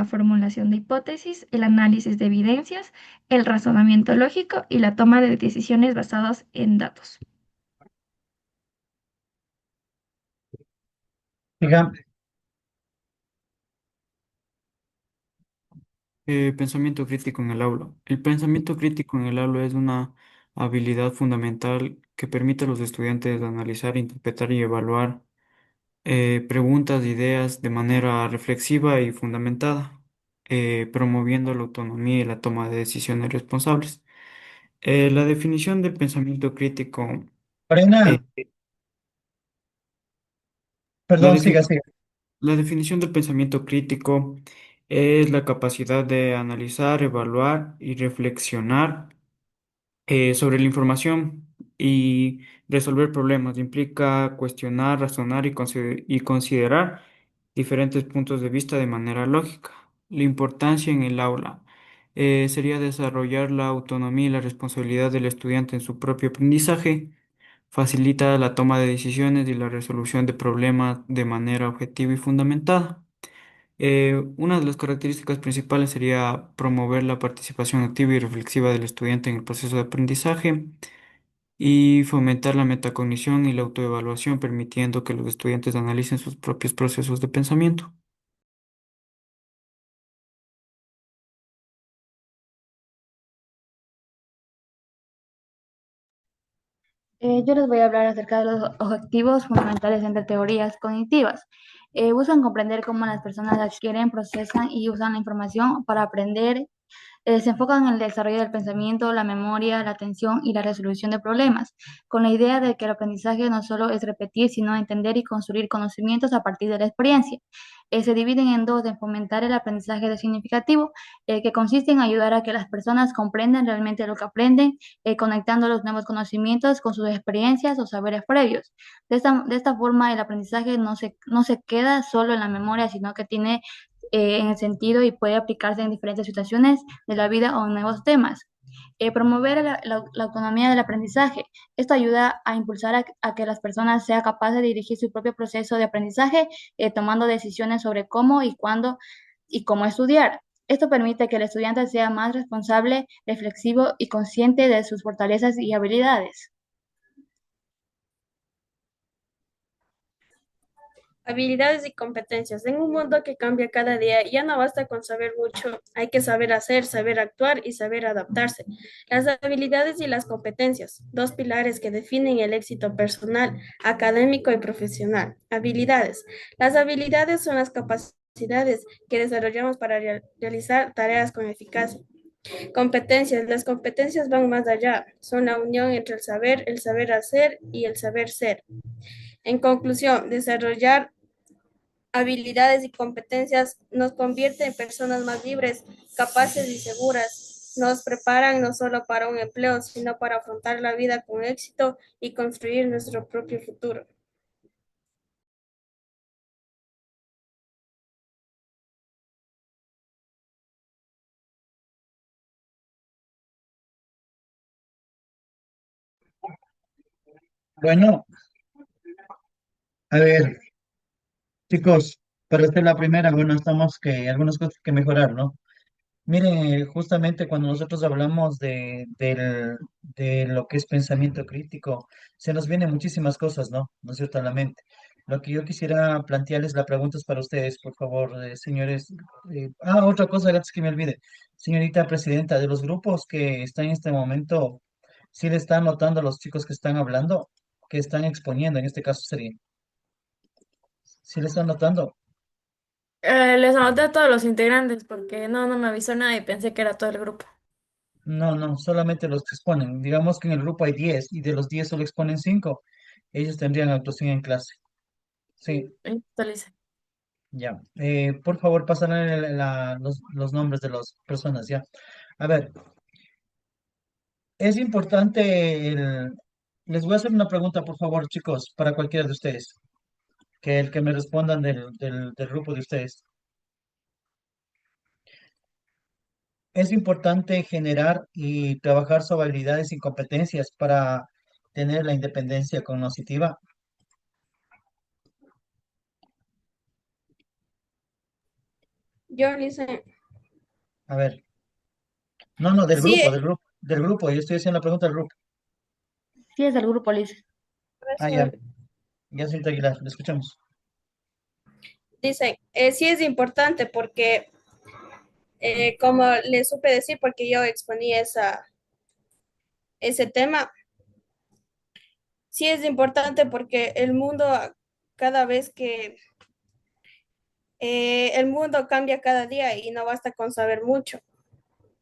la formulación de hipótesis, el análisis de evidencias, el razonamiento lógico y la toma de decisiones basadas en datos. Diga, Pensamiento crítico en el aula. El pensamiento crítico en el aula es una habilidad fundamental que permite a los estudiantes analizar, interpretar y evaluar preguntas, ideas de manera reflexiva y fundamentada, promoviendo la autonomía y la toma de decisiones responsables. La definición de pensamiento crítico, eh, Lorena, la perdón, siga, definición siga. La definición del pensamiento crítico es la capacidad de analizar, evaluar y reflexionar sobre la información y resolver problemas. Implica cuestionar, razonar y considerar diferentes puntos de vista de manera lógica. La importancia en el aula sería desarrollar la autonomía y la responsabilidad del estudiante en su propio aprendizaje. Facilita la toma de decisiones y la resolución de problemas de manera objetiva y fundamentada. Una de las características principales sería promover la participación activa y reflexiva del estudiante en el proceso de aprendizaje y fomentar la metacognición y la autoevaluación, permitiendo que los estudiantes analicen sus propios procesos de pensamiento. Yo les voy a hablar acerca de los objetivos fundamentales entre teorías cognitivas. Buscan comprender cómo las personas adquieren, procesan y usan la información para aprender. Se enfocan en el desarrollo del pensamiento, la memoria, la atención y la resolución de problemas, con la idea de que el aprendizaje no solo es repetir, sino entender y construir conocimientos a partir de la experiencia. Se dividen en dos, en fomentar el aprendizaje de significativo, que consiste en ayudar a que las personas comprendan realmente lo que aprenden, conectando los nuevos conocimientos con sus experiencias o saberes previos. De esta forma, el aprendizaje no se queda solo en la memoria, sino que tiene en el sentido y puede aplicarse en diferentes situaciones de la vida o en nuevos temas. Promover la autonomía del aprendizaje. Esto ayuda a impulsar a que las personas sean capaces de dirigir su propio proceso de aprendizaje, tomando decisiones sobre cómo y cuándo y cómo estudiar. Esto permite que el estudiante sea más responsable, reflexivo y consciente de sus fortalezas y habilidades. Habilidades y competencias. En un mundo que cambia cada día, ya no basta con saber mucho, hay que saber hacer, saber actuar y saber adaptarse. Las habilidades y las competencias, dos pilares que definen el éxito personal, académico y profesional. Habilidades. Las habilidades son las capacidades que desarrollamos para realizar tareas con eficacia. Competencias. Las competencias van más allá, son la unión entre el saber hacer y el saber ser. En conclusión, desarrollar habilidades y competencias nos convierte en personas más libres, capaces y seguras. Nos preparan no solo para un empleo, sino para afrontar la vida con éxito y construir nuestro propio futuro. Bueno, a ver, chicos, para esta es la primera, bueno, estamos que algunas cosas que mejorar, ¿no? Miren, justamente cuando nosotros hablamos de lo que es pensamiento crítico, se nos vienen muchísimas cosas, ¿no? ¿No es cierto? A la mente. Lo que yo quisiera plantearles, la pregunta es para ustedes, por favor, señores. Otra cosa, antes que me olvide. Señorita presidenta, de los grupos que están en este momento, ¿sí le están notando a los chicos que están hablando, que están exponiendo, en este caso sería? ¿Sí le están notando? Les anoté a todos los integrantes porque no me avisó nada y pensé que era todo el grupo. No, no, solamente los que exponen. Digamos que en el grupo hay 10 y de los 10 solo exponen 5. Ellos tendrían actuación en clase. Sí, Listo, Lisa. ya. Por favor, pasarán los nombres de las personas, ya. A ver, es importante Les voy a hacer una pregunta, por favor, chicos, para cualquiera de ustedes, que el que me respondan del grupo de ustedes. Es importante generar y trabajar sobre habilidades y competencias para tener la independencia cognitiva. Yo le hice, A ver, no, no, del sí, grupo, del grupo, del grupo. Yo estoy haciendo la pregunta del grupo. Sí, es del grupo, Liz. Ah, ya, ya, señorita Aguilar, le escuchamos. dice, sí es importante porque, como le supe decir, porque yo exponí ese tema, sí es importante porque el mundo, cada vez que el mundo cambia cada día y no basta con saber mucho.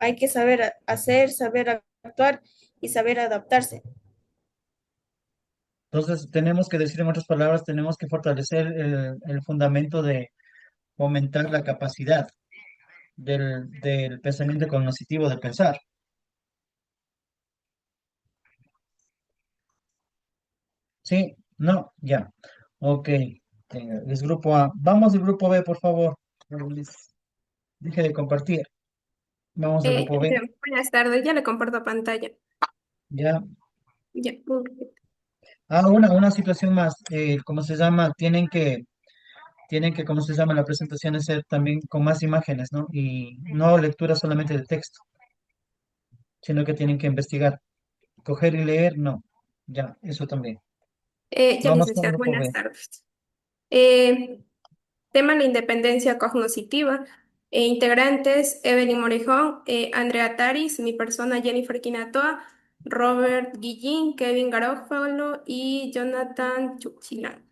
Hay que saber hacer, saber actuar y saber adaptarse. Entonces, tenemos que decir en otras palabras, tenemos que fortalecer el fundamento de fomentar la capacidad del pensamiento cognoscitivo de pensar. ¿Sí? No, ya. Ok. Es grupo A. Vamos al grupo B, por favor. Luis, deje de compartir. Vamos al grupo B. Buenas tardes, ya le comparto pantalla. Ya. Ya. Una situación más. ¿Cómo se llama? Tienen que, ¿cómo se llama? La presentación ser también con más imágenes, ¿no? Y no lectura solamente de texto, sino que tienen que investigar. Coger y leer, no. Ya, eso también. Ya, Vamos con el licenciada, grupo buenas B. tardes. Eh, Tema la independencia cognitiva. Integrantes, Evelyn Morejón, Andrea Taris, mi persona Jennifer Quinatoa, Robert Guillín, Kevin Garofalo y Jonathan Chuchilán.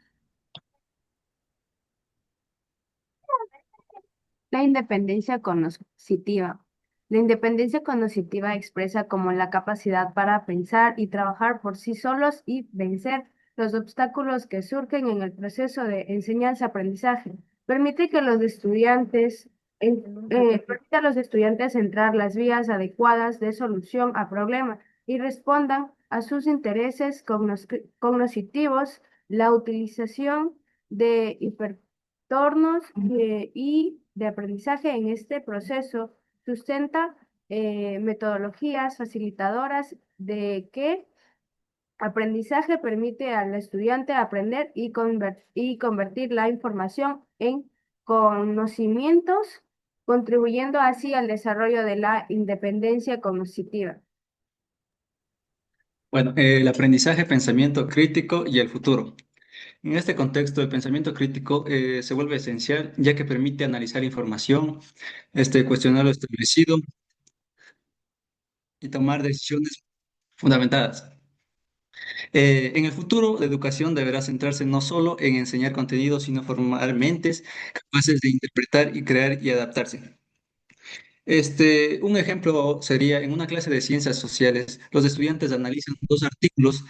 La independencia cognitiva. La independencia cognitiva expresa como la capacidad para pensar y trabajar por sí solos y vencer los obstáculos que surgen en el proceso de enseñanza-aprendizaje. Permite que los estudiantes, permite a los estudiantes entrar las vías adecuadas de solución a problemas y respondan a sus intereses cognitivos, la utilización de tornos y de aprendizaje en este proceso sustenta metodologías facilitadoras de que aprendizaje permite al estudiante aprender y convertir la información en conocimientos, contribuyendo así al desarrollo de la independencia cognitiva. Bueno, el aprendizaje, pensamiento crítico y el futuro. En este contexto, el pensamiento crítico se vuelve esencial ya que permite analizar información, cuestionar lo establecido y tomar decisiones fundamentadas. En el futuro, la educación deberá centrarse no solo en enseñar contenidos, sino formar mentes capaces de interpretar y crear y adaptarse. Un ejemplo sería en una clase de ciencias sociales, los estudiantes analizan dos artículos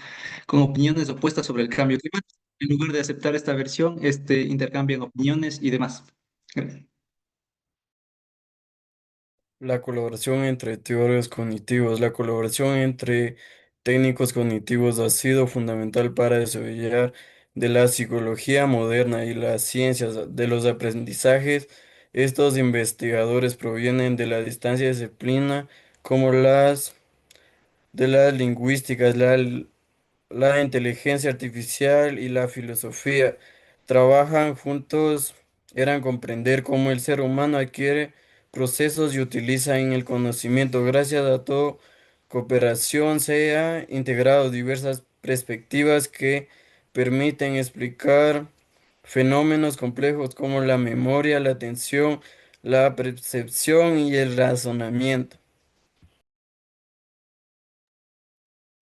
con opiniones opuestas sobre el cambio climático. En lugar de aceptar esta versión, intercambian opiniones y demás. La colaboración entre teóricos cognitivos. La colaboración entre técnicos cognitivos ha sido fundamental para desarrollar de la psicología moderna y las ciencias de los aprendizajes. Estos investigadores provienen de la distancia disciplina como de las lingüísticas, la inteligencia artificial y la filosofía trabajan juntos, eran comprender cómo el ser humano adquiere procesos y utiliza en el conocimiento. Gracias a toda cooperación se ha integrado diversas perspectivas que permiten explicar fenómenos complejos como la memoria, la atención, la percepción y el razonamiento.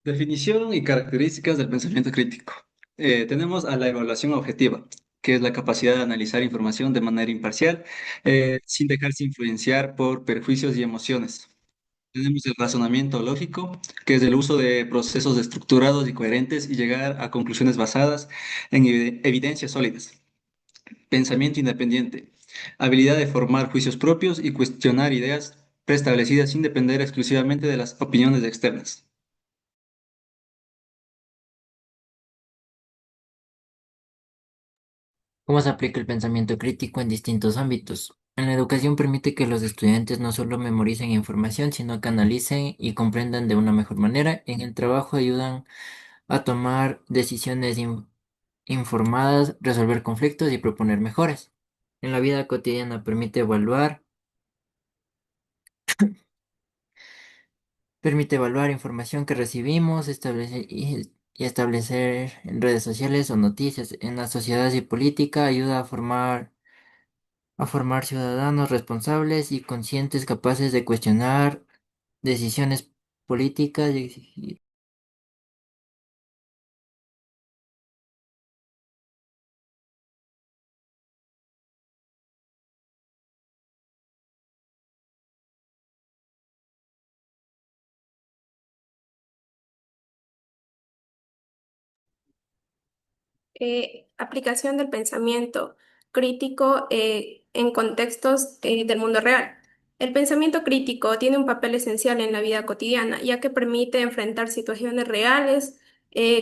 Definición y características del pensamiento crítico. Tenemos a la evaluación objetiva, que es la capacidad de analizar información de manera imparcial, sin dejarse influenciar por perjuicios y emociones. Tenemos el razonamiento lógico, que es el uso de procesos estructurados y coherentes y llegar a conclusiones basadas en evidencias sólidas. Pensamiento independiente, habilidad de formar juicios propios y cuestionar ideas preestablecidas sin depender exclusivamente de las opiniones externas. ¿Cómo se aplica el pensamiento crítico en distintos ámbitos? En la educación permite que los estudiantes no solo memoricen información, sino que analicen y comprendan de una mejor manera. En el trabajo ayudan a tomar decisiones informadas, resolver conflictos y proponer mejoras. En la vida cotidiana permite evaluar Permite evaluar información que recibimos, y establecer en redes sociales o noticias. En las sociedades y política ayuda a formar ciudadanos responsables y conscientes capaces de cuestionar decisiones políticas y exigir. Aplicación del pensamiento crítico en contextos del mundo real. El pensamiento crítico tiene un papel esencial en la vida cotidiana, ya que permite enfrentar situaciones reales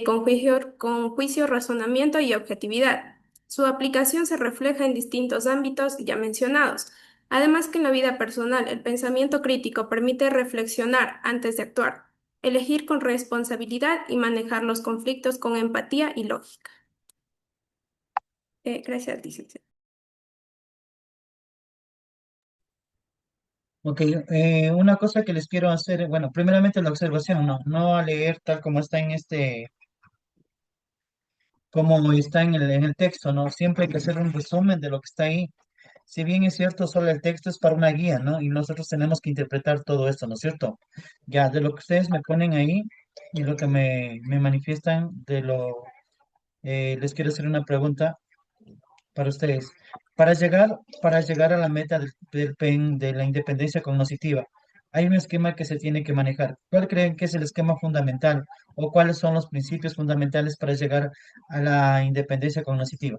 con juicio, razonamiento y objetividad. Su aplicación se refleja en distintos ámbitos ya mencionados. Además que en la vida personal, el pensamiento crítico permite reflexionar antes de actuar, elegir con responsabilidad y manejar los conflictos con empatía y lógica. Gracias, licenciada. Ok, una cosa que les quiero hacer, bueno, primeramente la observación, no a leer tal como está como está en el texto, ¿no? Siempre hay que hacer un resumen de lo que está ahí. Si bien es cierto, solo el texto es para una guía, ¿no? Y nosotros tenemos que interpretar todo esto, ¿no es cierto? Ya, de lo que ustedes me ponen ahí y lo que me manifiestan les quiero hacer una pregunta para ustedes. Para llegar a la meta del PEN, de la independencia cognitiva, hay un esquema que se tiene que manejar. ¿Cuál creen que es el esquema fundamental o cuáles son los principios fundamentales para llegar a la independencia cognitiva?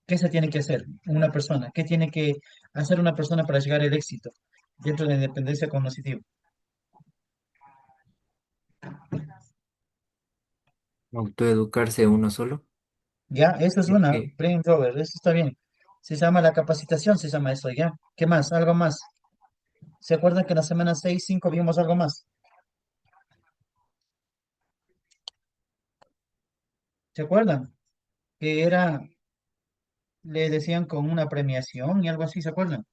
¿Qué se tiene que hacer una persona? ¿Qué tiene que hacer una persona para llegar al éxito dentro de la independencia cognitiva? Autoeducarse uno solo. Ya, eso es Es una, que brain rover, eso está bien. Se llama la capacitación, se llama eso, ¿ya? ¿Qué más? ¿Algo más? ¿Se acuerdan que en la semana 6 5 vimos algo más? ¿Se acuerdan? Que le decían con una premiación y algo así, ¿se acuerdan?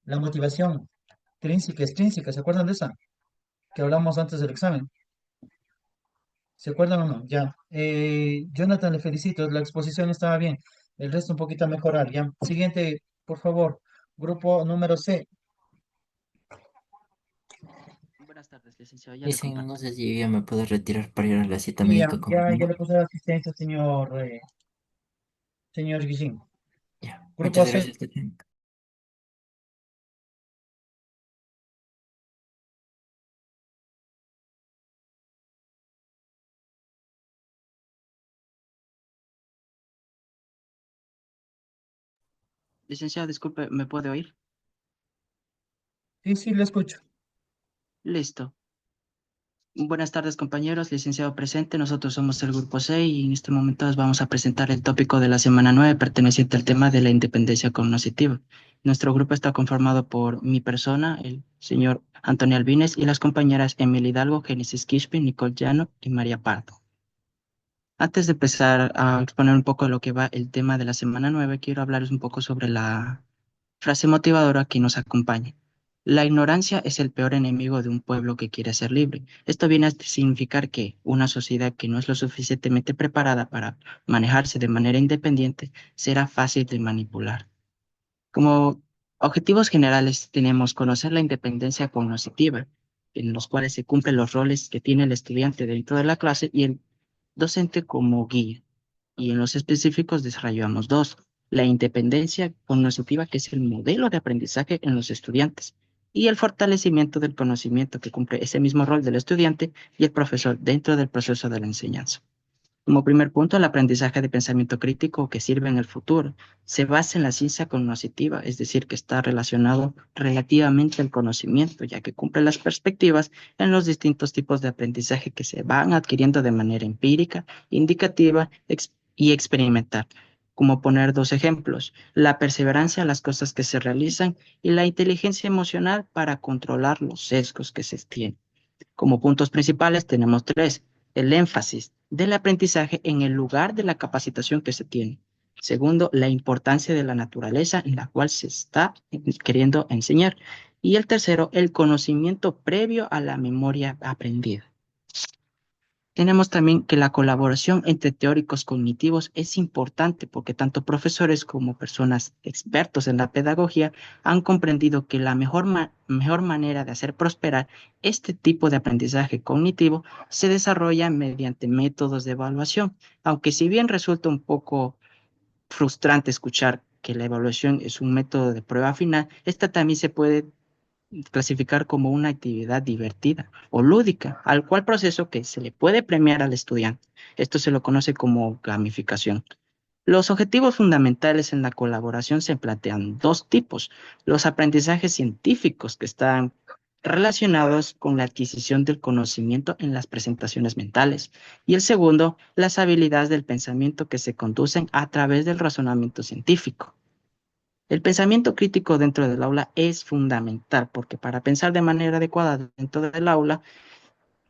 La motivación extrínseca, ¿se acuerdan de esa? Que hablamos antes del examen. ¿Se acuerdan o no? Ya. Jonathan, le felicito, la exposición estaba bien. El resto un poquito a mejorar, ya. Siguiente, por favor. Grupo número C. Buenas tardes, licenciado. Ya le dicen, comparto. no sé si ya me puedo retirar para ir a la cita Sí, ya, médica con mi ya primo. le puse la asistencia, señor Guillín. Ya, Grupo muchas C. gracias, Tatiana. Licenciado, disculpe, ¿me puede oír? Sí, sí, le escucho. Listo. Buenas tardes, compañeros. Licenciado presente. Nosotros somos el grupo C y en este momento les vamos a presentar el tópico de la semana 9 perteneciente al tema de la independencia cognitiva. Nuestro grupo está conformado por mi persona, el señor Antonio Albines, y las compañeras Emily Hidalgo, Génesis Kishpin, Nicole Llano y María Pardo. Antes de empezar a exponer un poco de lo que va el tema de la semana 9, quiero hablarles un poco sobre la frase motivadora que nos acompaña. La ignorancia es el peor enemigo de un pueblo que quiere ser libre. Esto viene a significar que una sociedad que no es lo suficientemente preparada para manejarse de manera independiente será fácil de manipular. Como objetivos generales tenemos conocer la independencia cognitiva, en los cuales se cumplen los roles que tiene el estudiante dentro de la clase y el docente como guía. Y en los específicos desarrollamos dos: la independencia cognitiva, que es el modelo de aprendizaje en los estudiantes, y el fortalecimiento del conocimiento, que cumple ese mismo rol del estudiante y el profesor dentro del proceso de la enseñanza. Como primer punto, el aprendizaje de pensamiento crítico que sirve en el futuro se basa en la ciencia cognitiva, es decir, que está relacionado relativamente al conocimiento, ya que cumple las perspectivas en los distintos tipos de aprendizaje que se van adquiriendo de manera empírica, indicativa y experimental. Como poner dos ejemplos: la perseverancia a las cosas que se realizan y la inteligencia emocional para controlar los sesgos que se tienen. Como puntos principales tenemos tres: el énfasis del aprendizaje en el lugar de la capacitación que se tiene. Segundo, la importancia de la naturaleza en la cual se está queriendo enseñar. Y el tercero, el conocimiento previo a la memoria aprendida. Tenemos también que la colaboración entre teóricos cognitivos es importante porque tanto profesores como personas expertos en la pedagogía han comprendido que la mejor manera de hacer prosperar este tipo de aprendizaje cognitivo se desarrolla mediante métodos de evaluación, aunque si bien resulta un poco frustrante escuchar que la evaluación es un método de prueba final, esta también se puede clasificar como una actividad divertida o lúdica, al cual proceso que se le puede premiar al estudiante. Esto se lo conoce como gamificación. Los objetivos fundamentales en la colaboración se plantean dos tipos: los aprendizajes científicos, que están relacionados con la adquisición del conocimiento en las presentaciones mentales, y el segundo, las habilidades del pensamiento que se conducen a través del razonamiento científico. El pensamiento crítico dentro del aula es fundamental porque para pensar de manera adecuada dentro del aula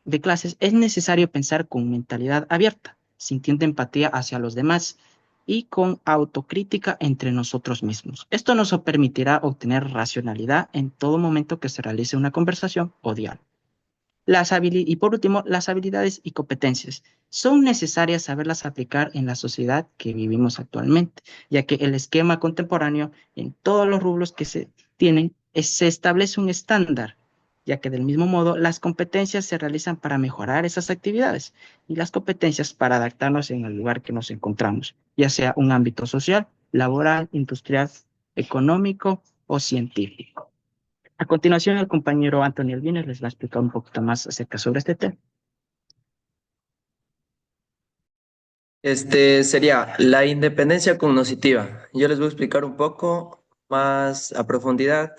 de clases es necesario pensar con mentalidad abierta, sintiendo empatía hacia los demás y con autocrítica entre nosotros mismos. Esto nos permitirá obtener racionalidad en todo momento que se realice una conversación o diálogo. Y por último, las habilidades y competencias. Son necesarias saberlas aplicar en la sociedad que vivimos actualmente, ya que el esquema contemporáneo en todos los rubros que se tienen se establece un estándar, ya que del mismo modo las competencias se realizan para mejorar esas actividades y las competencias para adaptarnos en el lugar que nos encontramos, ya sea un ámbito social, laboral, industrial, económico o científico. A continuación, el compañero Anthony Albines les va a explicar un poquito más acerca sobre este tema. Este sería la independencia cognitiva. Yo les voy a explicar un poco más a profundidad.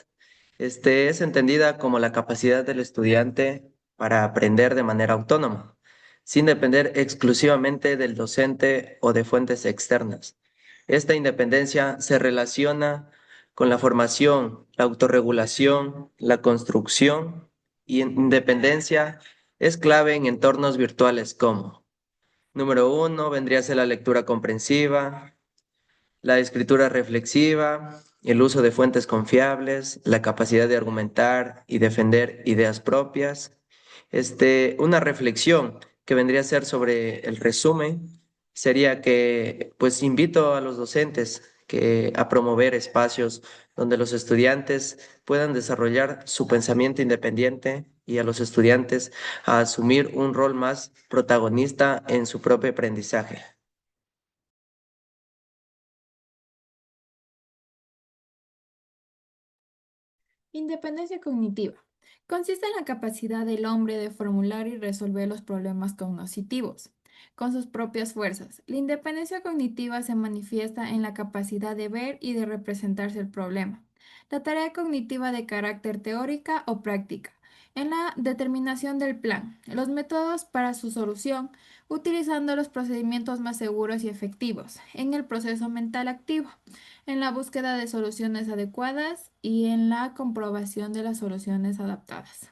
Es entendida como la capacidad del estudiante para aprender de manera autónoma, sin depender exclusivamente del docente o de fuentes externas. Esta independencia se relaciona con la formación, la autorregulación, la construcción y independencia es clave en entornos virtuales como número uno vendría a ser la lectura comprensiva, la escritura reflexiva, el uso de fuentes confiables, la capacidad de argumentar y defender ideas propias. Una reflexión que vendría a ser sobre el resumen sería que, pues, invito a los docentes a promover espacios donde los estudiantes puedan desarrollar su pensamiento independiente y a los estudiantes a asumir un rol más protagonista en su propio aprendizaje. Independencia cognitiva. Consiste en la capacidad del hombre de formular y resolver los problemas cognitivos con sus propias fuerzas. La independencia cognitiva se manifiesta en la capacidad de ver y de representarse el problema. La tarea cognitiva de carácter teórica o práctica. En la determinación del plan, los métodos para su solución, utilizando los procedimientos más seguros y efectivos. En el proceso mental activo, en la búsqueda de soluciones adecuadas y en la comprobación de las soluciones adaptadas.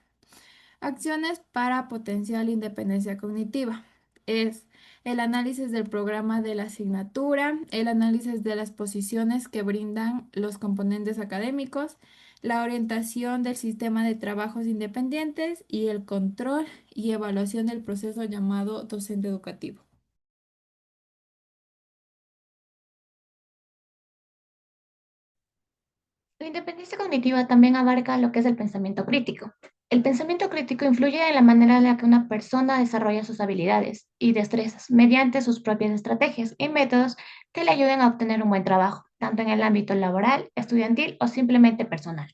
Acciones para potenciar la independencia cognitiva. Es el análisis del programa de la asignatura, el análisis de las posiciones que brindan los componentes académicos, la orientación del sistema de trabajos independientes y el control y evaluación del proceso llamado docente educativo. La independencia cognitiva también abarca lo que es el pensamiento crítico. El pensamiento crítico influye en la manera en la que una persona desarrolla sus habilidades y destrezas mediante sus propias estrategias y métodos que le ayuden a obtener un buen trabajo, tanto en el ámbito laboral, estudiantil o simplemente personal.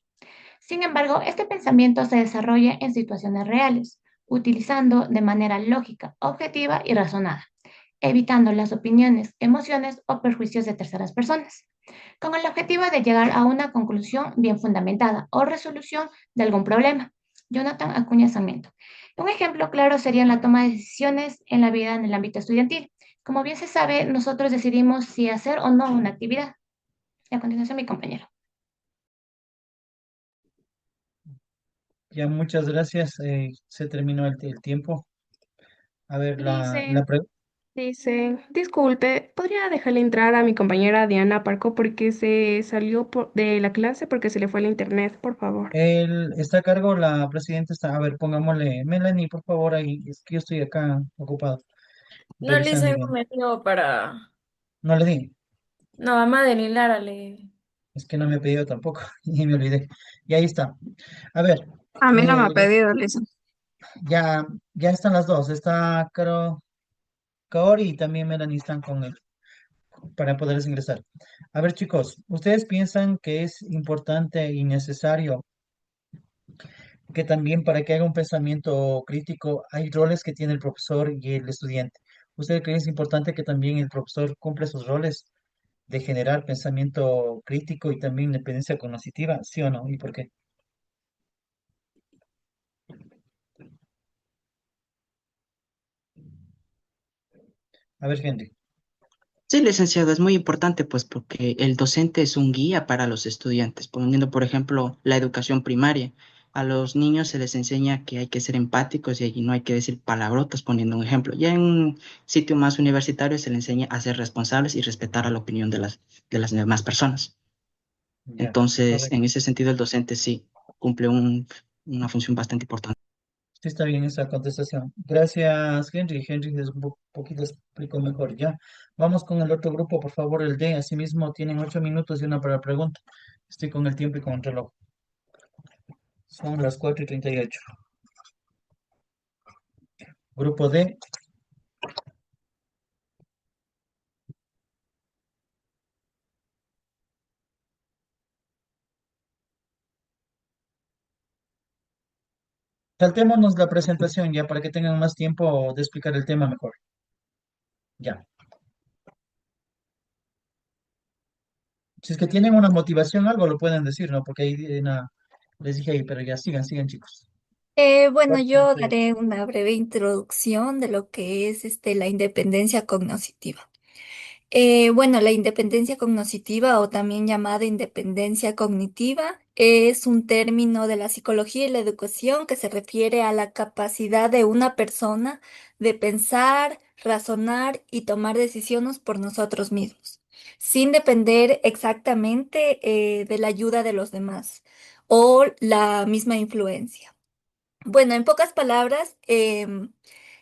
Sin embargo, este pensamiento se desarrolla en situaciones reales, utilizando de manera lógica, objetiva y razonada, evitando las opiniones, emociones o perjuicios de terceras personas, con el objetivo de llegar a una conclusión bien fundamentada o resolución de algún problema. Jonathan Acuña Sarmiento. Un ejemplo claro sería en la toma de decisiones en la vida en el ámbito estudiantil. Como bien se sabe, nosotros decidimos si hacer o no una actividad. Y a continuación, mi compañero. Ya, muchas gracias. Se terminó el tiempo. A ver, Dice, Dice, disculpe, ¿podría dejarle entrar a mi compañera Diana Parco porque se salió de la clase porque se le fue el internet, por favor? Él está a cargo, la presidenta está, a ver, pongámosle, Melanie, por favor, ahí, es que yo estoy acá ocupado, No, revisando Lisa, y no viendo. me dio para... No le di, No, a Madeline Lara le... es que no me pidió tampoco, y me olvidé. Y ahí está. A ver, A mí no me ha ya, pedido, Lisa. ya están las dos, está Kaori y también Melanie están con él para poderles ingresar. A ver, chicos, ¿ustedes piensan que es importante y necesario que también para que haga un pensamiento crítico hay roles que tiene el profesor y el estudiante? ¿Ustedes creen que es importante que también el profesor cumpla esos roles de generar pensamiento crítico y también independencia cognitiva? ¿Sí o no? ¿Y por qué? A ver, Henry. Sí, licenciado, es muy importante, pues, porque el docente es un guía para los estudiantes, poniendo, por ejemplo, la educación primaria. A los niños se les enseña que hay que ser empáticos y no hay que decir palabrotas, poniendo un ejemplo. Ya en un sitio más universitario se les enseña a ser responsables y respetar a la opinión de las demás personas. Ya, Entonces, en correcto. ese sentido, el docente sí cumple una función bastante importante. Sí, está bien esa contestación. Gracias, Henry. Henry es un poquito explicó mejor. Ya, vamos con el otro grupo, por favor, el D. Asimismo, tienen 8 minutos y una para pregunta. Estoy con el tiempo y con el reloj. Son las 4:38. Grupo D. Saltémonos la presentación ya para que tengan más tiempo de explicar el tema mejor. Ya. Si es que tienen una motivación, algo lo pueden decir, ¿no? Porque ahí les dije ahí, pero ya sigan, chicos. Bueno, yo 4:38. daré una breve introducción de lo que es la independencia cognitiva. Bueno, la independencia cognitiva o también llamada independencia cognitiva es un término de la psicología y la educación que se refiere a la capacidad de una persona de pensar, razonar y tomar decisiones por nosotros mismos, sin depender exactamente de la ayuda de los demás o la misma influencia. Bueno, en pocas palabras,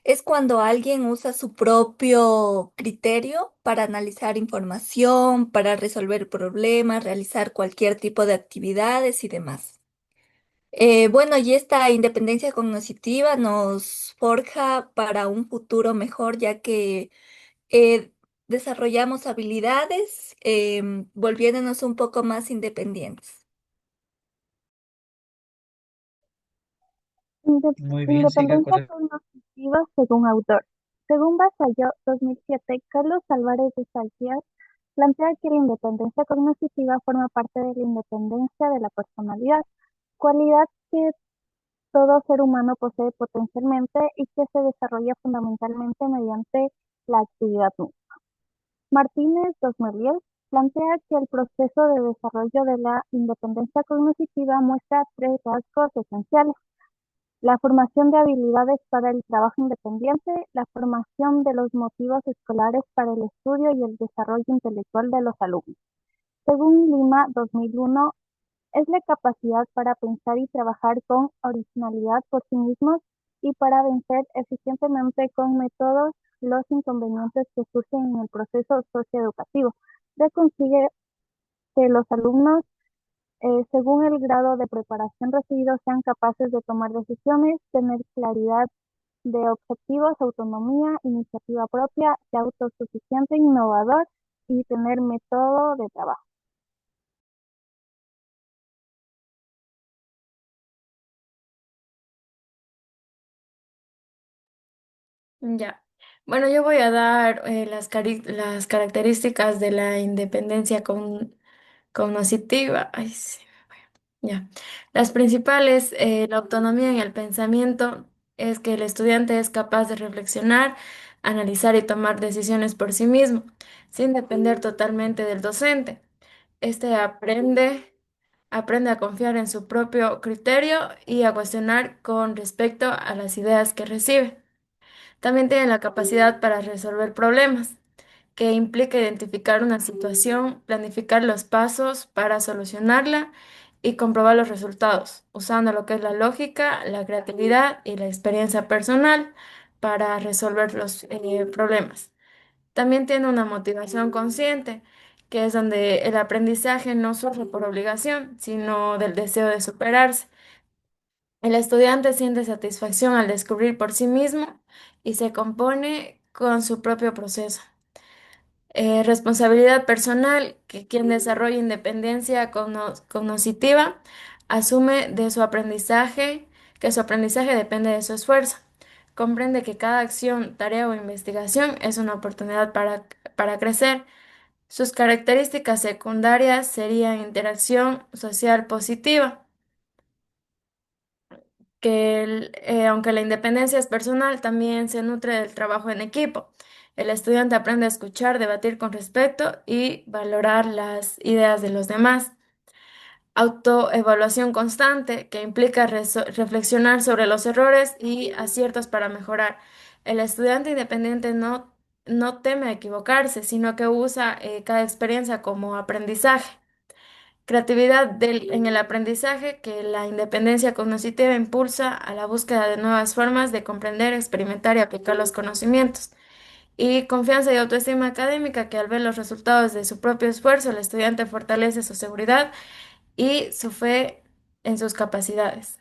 es cuando alguien usa su propio criterio para analizar información, para resolver problemas, realizar cualquier tipo de actividades y demás. Bueno, y esta independencia cognitiva nos forja para un futuro mejor, ya que eh, desarrollamos habilidades, volviéndonos un poco más independientes. Muy bien, siga, Independencia correcto. cognitiva según autor. Según Vasallo, 2007, Carlos Álvarez de Salciar plantea que la independencia cognitiva forma parte de la independencia de la personalidad, cualidad que todo ser humano posee potencialmente y que se desarrolla fundamentalmente mediante la actividad misma. Martínez 2010 plantea que el proceso de desarrollo de la independencia cognitiva muestra tres rasgos esenciales: la formación de habilidades para el trabajo independiente, la formación de los motivos escolares para el estudio y el desarrollo intelectual de los alumnos. Según Lima 2001, es la capacidad para pensar y trabajar con originalidad por sí mismos y para vencer eficientemente con métodos los inconvenientes que surgen en el proceso socioeducativo. Se consigue que los alumnos según el grado de preparación recibido, sean capaces de tomar decisiones, tener claridad de objetivos, autonomía, iniciativa propia, ser autosuficiente, innovador y tener método de trabajo. Ya. Bueno, yo voy a dar las características de la independencia cognitiva. Ay, sí. Ya. Las principales, la autonomía en el pensamiento es que el estudiante es capaz de reflexionar, analizar y tomar decisiones por sí mismo, sin depender totalmente del docente. Este aprende a confiar en su propio criterio y a cuestionar con respecto a las ideas que recibe. También tiene la capacidad para resolver problemas, que implica identificar una situación, planificar los pasos para solucionarla y comprobar los resultados, usando lo que es la lógica, la creatividad y la experiencia personal para resolver los problemas. También tiene una motivación consciente, que es donde el aprendizaje no surge por obligación, sino del deseo de superarse. El estudiante siente satisfacción al descubrir por sí mismo y se compone con su propio proceso. Responsabilidad personal, que quien desarrolla independencia cognitiva asume de su aprendizaje, que su aprendizaje depende de su esfuerzo. Comprende que cada acción, tarea o investigación es una oportunidad para crecer. Sus características secundarias serían interacción social positiva, que aunque la independencia es personal, también se nutre del trabajo en equipo. El estudiante aprende a escuchar, debatir con respeto y valorar las ideas de los demás. Autoevaluación constante, que implica reflexionar sobre los errores y aciertos para mejorar. El estudiante independiente no teme equivocarse, sino que usa cada experiencia como aprendizaje. Creatividad en el aprendizaje, que la independencia cognitiva impulsa a la búsqueda de nuevas formas de comprender, experimentar y aplicar los conocimientos. Y confianza y autoestima académica, que al ver los resultados de su propio esfuerzo, el estudiante fortalece su seguridad y su fe en sus capacidades.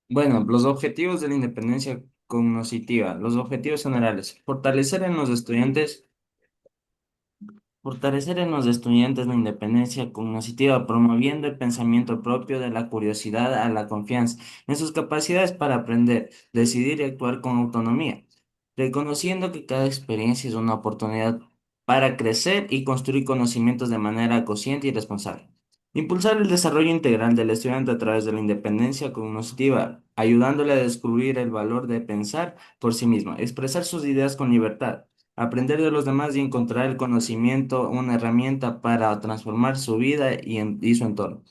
Bueno, los objetivos de la independencia cognitiva, los objetivos generales, fortalecer en los estudiantes la independencia cognitiva, promoviendo el pensamiento propio de la curiosidad a la confianza en sus capacidades para aprender, decidir y actuar con autonomía, reconociendo que cada experiencia es una oportunidad para crecer y construir conocimientos de manera consciente y responsable. Impulsar el desarrollo integral del estudiante a través de la independencia cognitiva, ayudándole a descubrir el valor de pensar por sí mismo, expresar sus ideas con libertad, aprender de los demás y encontrar el conocimiento una herramienta para transformar su vida y su entorno.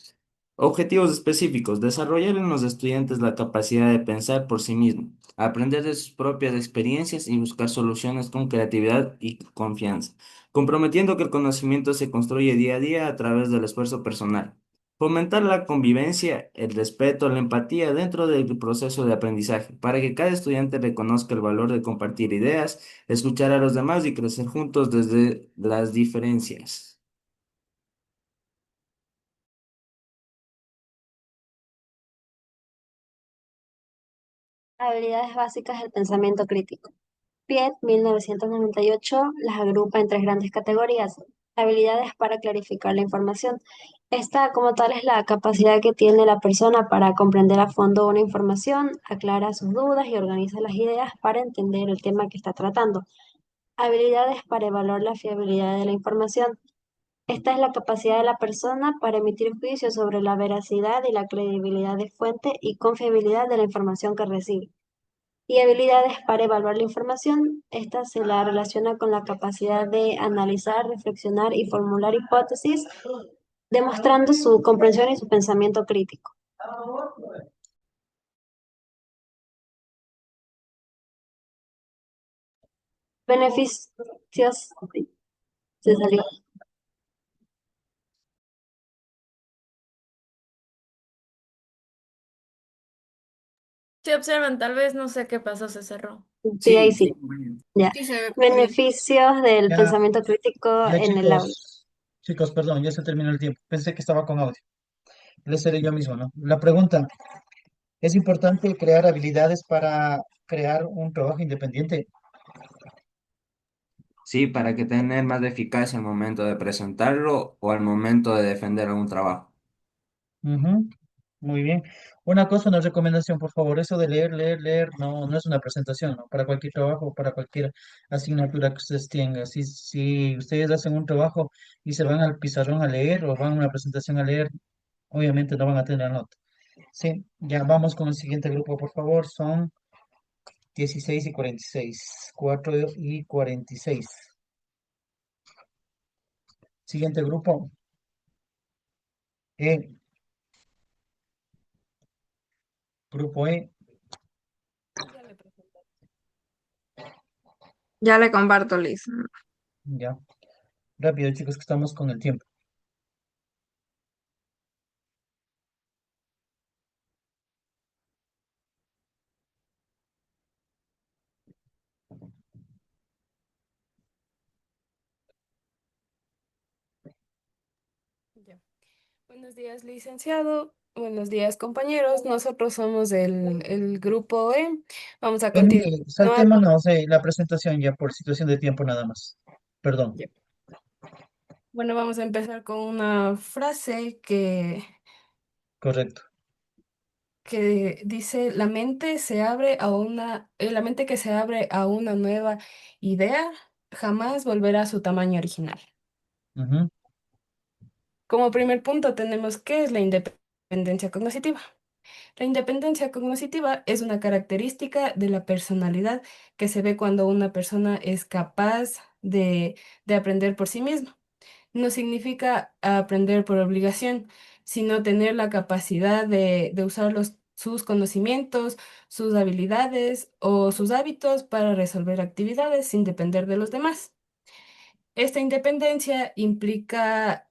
Objetivos específicos. Desarrollar en los estudiantes la capacidad de pensar por sí mismos, aprender de sus propias experiencias y buscar soluciones con creatividad y confianza, comprometiendo que el conocimiento se construye día a día a través del esfuerzo personal. Fomentar la convivencia, el respeto, la empatía dentro del proceso de aprendizaje, para que cada estudiante reconozca el valor de compartir ideas, escuchar a los demás y crecer juntos desde las diferencias. Habilidades básicas del pensamiento crítico. Piet, 1998, las agrupa en tres grandes categorías. Habilidades para clarificar la información. Esta, como tal, es la capacidad que tiene la persona para comprender a fondo una información, aclara sus dudas y organiza las ideas para entender el tema que está tratando. Habilidades para evaluar la fiabilidad de la información. Esta es la capacidad de la persona para emitir juicios sobre la veracidad y la credibilidad de fuente y confiabilidad de la información que recibe. Y habilidades para evaluar la información. Esta se la relaciona con la capacidad de analizar, reflexionar y formular hipótesis, demostrando su comprensión y su pensamiento crítico. Beneficios. Se salió. Si observan, tal vez no sé qué pasó, se cerró. Sí, ahí Sí, sí. muy bien. Ya. Sí, se ve bien. Beneficios del Ya, pensamiento crítico ya en el aula. chicos, perdón, ya se terminó el tiempo. Pensé que estaba con audio. Le seré yo mismo, ¿no? La pregunta, ¿es importante crear habilidades para crear un trabajo independiente? Sí, para que tener más eficacia al momento de presentarlo o al momento de defender algún trabajo. Ujú, muy bien. Una cosa, una recomendación, por favor. Eso de leer, no, no es una presentación, ¿no? Para cualquier trabajo, para cualquier asignatura que ustedes tengan. Si ustedes hacen un trabajo y se van al pizarrón a leer o van a una presentación a leer, obviamente no van a tener nota. Sí, ya vamos con el siguiente grupo, por favor. Son 16 y 46. 4 y 46. Siguiente grupo. E. Grupo E, Ya le comparto, Liz. ya. Rápido, chicos, que estamos con el tiempo. Ya. Buenos días, licenciado. Buenos días, compañeros. Nosotros somos el grupo E. Vamos a Mire, continuar con... saltémonos la presentación ya por situación de tiempo nada más. Perdón, Ya. Bueno, vamos a empezar con una frase correcto. que dice, la mente que se abre a una nueva idea jamás volverá a su tamaño original. Ujú. Como primer punto tenemos qué es la independencia cognitiva. La independencia cognitiva es una característica de la personalidad que se ve cuando una persona es capaz de aprender por sí misma. No significa aprender por obligación, sino tener la capacidad de usar sus conocimientos, sus habilidades o sus hábitos para resolver actividades sin depender de los demás. Esta independencia implica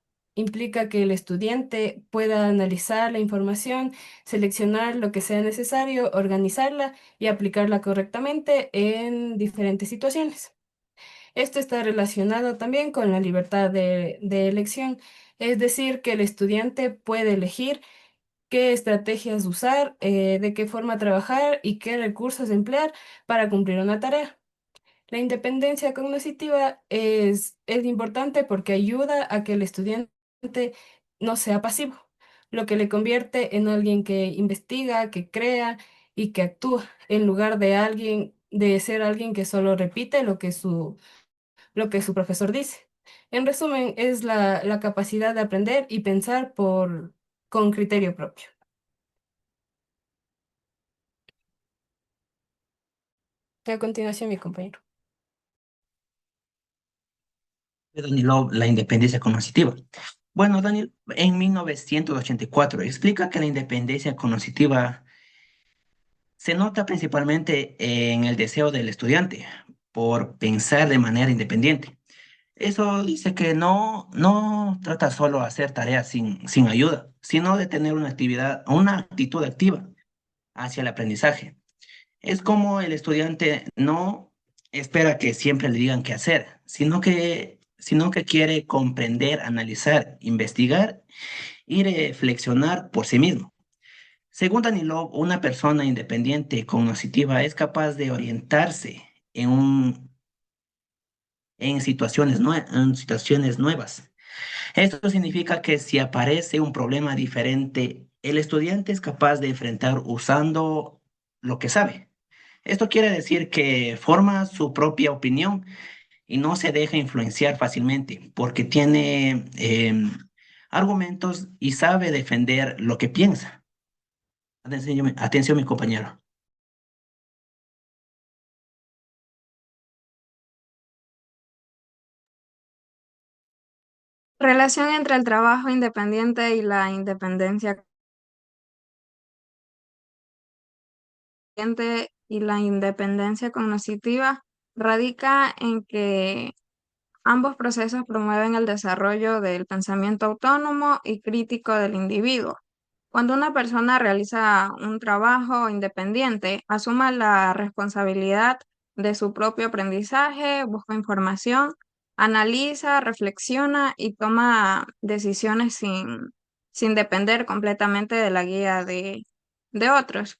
que el estudiante pueda analizar la información, seleccionar lo que sea necesario, organizarla y aplicarla correctamente en diferentes situaciones. Esto está relacionado también con la libertad de elección, es decir, que el estudiante puede elegir qué estrategias usar, de qué forma trabajar y qué recursos emplear para cumplir una tarea. La independencia cognitiva es importante porque ayuda a que el estudiante no sea pasivo, lo que le convierte en alguien que investiga, que crea y que actúa, en lugar de ser alguien que solo repite lo que su profesor dice. En resumen, es la capacidad de aprender y pensar con criterio propio. A continuación, mi compañero. De Danilov, la independencia cognitiva. Bueno, Daniel, en 1984 explica que la independencia cognitiva se nota principalmente en el deseo del estudiante por pensar de manera independiente. Eso dice que no trata solo de hacer tareas sin ayuda, sino de tener una actitud activa hacia el aprendizaje. Es como el estudiante no espera que siempre le digan qué hacer, sino que quiere comprender, analizar, investigar y reflexionar por sí mismo. Según Danilov, una persona independiente cognitiva es capaz de orientarse en situaciones nuevas. Esto significa que si aparece un problema diferente, el estudiante es capaz de enfrentar usando lo que sabe. Esto quiere decir que forma su propia opinión y no se deja influenciar fácilmente porque tiene argumentos y sabe defender lo que piensa. Atención, mi compañero. Relación entre el trabajo independiente y la independencia y la independencia cognitiva radica en que ambos procesos promueven el desarrollo del pensamiento autónomo y crítico del individuo. Cuando una persona realiza un trabajo independiente, asuma la responsabilidad de su propio aprendizaje, busca información, analiza, reflexiona y toma decisiones sin depender completamente de la guía de otros.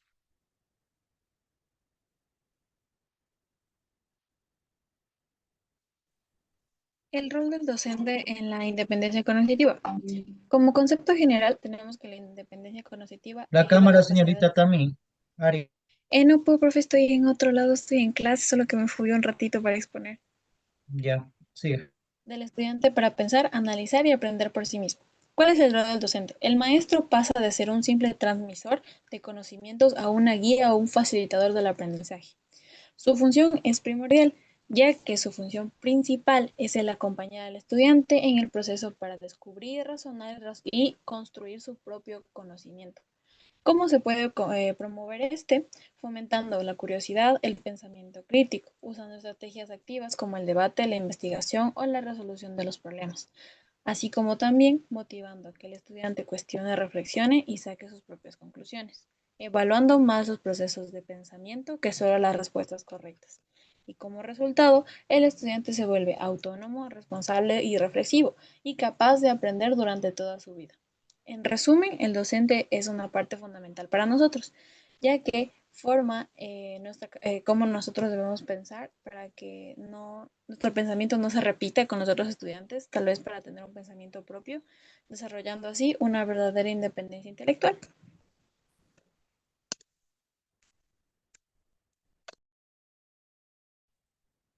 El rol del docente en la independencia cognitiva. Como concepto general, tenemos que la independencia cognitiva La es la cámara, capacidad. señorita Tami. Ari, No puedo, profe, estoy en otro lado, estoy en clase, solo que me fui un ratito para exponer. ya, sigue. Del estudiante para pensar, analizar y aprender por sí mismo. ¿Cuál es el rol del docente? El maestro pasa de ser un simple transmisor de conocimientos a una guía o un facilitador del aprendizaje. Su función es primordial, ya que su función principal es el acompañar al estudiante en el proceso para descubrir, razonar y construir su propio conocimiento. ¿Cómo se puede promover este? Fomentando la curiosidad, el pensamiento crítico, usando estrategias activas como el debate, la investigación o la resolución de los problemas, así como también motivando a que el estudiante cuestione, reflexione y saque sus propias conclusiones, evaluando más los procesos de pensamiento que solo las respuestas correctas. Y como resultado, el estudiante se vuelve autónomo, responsable y reflexivo y capaz de aprender durante toda su vida. En resumen, el docente es una parte fundamental para nosotros, ya que forma cómo nosotros debemos pensar para que nuestro pensamiento no se repita con los otros estudiantes, tal vez para tener un pensamiento propio, desarrollando así una verdadera independencia intelectual.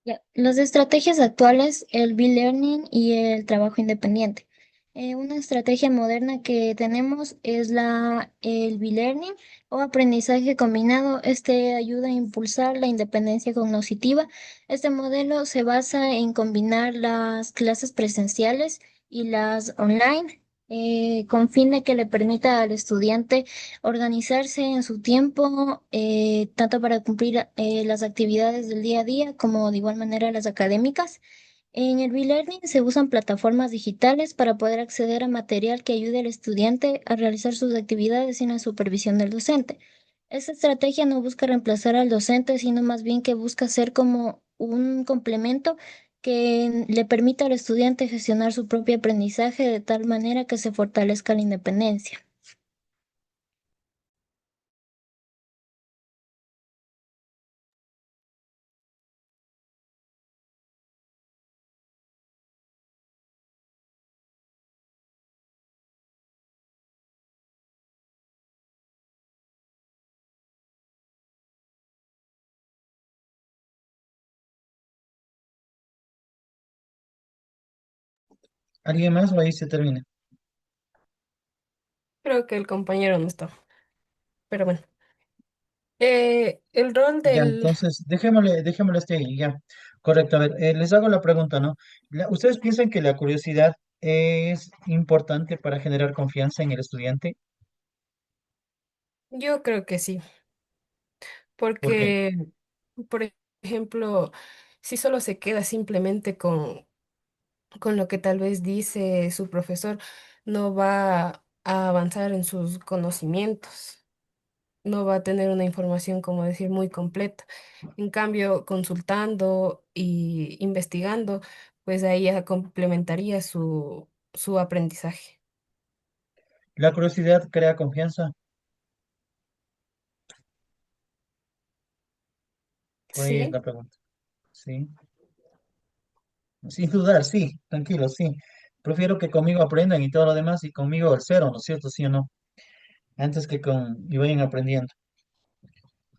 Ya, las estrategias actuales, el B-Learning y el trabajo independiente. Una estrategia moderna que tenemos es el B-Learning o aprendizaje combinado. Este ayuda a impulsar la independencia cognitiva. Este modelo se basa en combinar las clases presenciales y las online, con fin de que le permita al estudiante organizarse en su tiempo, tanto para cumplir las actividades del día a día como de igual manera las académicas. En el e-learning se usan plataformas digitales para poder acceder a material que ayude al estudiante a realizar sus actividades sin la supervisión del docente. Esta estrategia no busca reemplazar al docente, sino más bien que busca ser como un complemento que le permita al estudiante gestionar su propio aprendizaje de tal manera que se fortalezca la independencia. ¿Alguien más o ahí se termina? Creo que el compañero no está, pero bueno. El rol Ya, del... entonces dejémosle hasta ahí, ya. Correcto, a ver, les hago la pregunta, ¿no? ¿Ustedes piensan que la curiosidad es importante para generar confianza en el estudiante? Yo creo que sí, ¿Por qué? porque, por ejemplo, si solo se queda simplemente con lo que tal vez dice su profesor, no va a avanzar en sus conocimientos, no va a tener una información, como decir, muy completa. En cambio, consultando y investigando, pues ahí ya complementaría su aprendizaje. ¿La curiosidad crea confianza? Por ahí es Sí, la pregunta. Sí. Sin dudar, sí, tranquilo, sí. Prefiero que conmigo aprendan y todo lo demás y conmigo el cero, ¿no es cierto? ¿Sí o no? Antes que y vayan aprendiendo.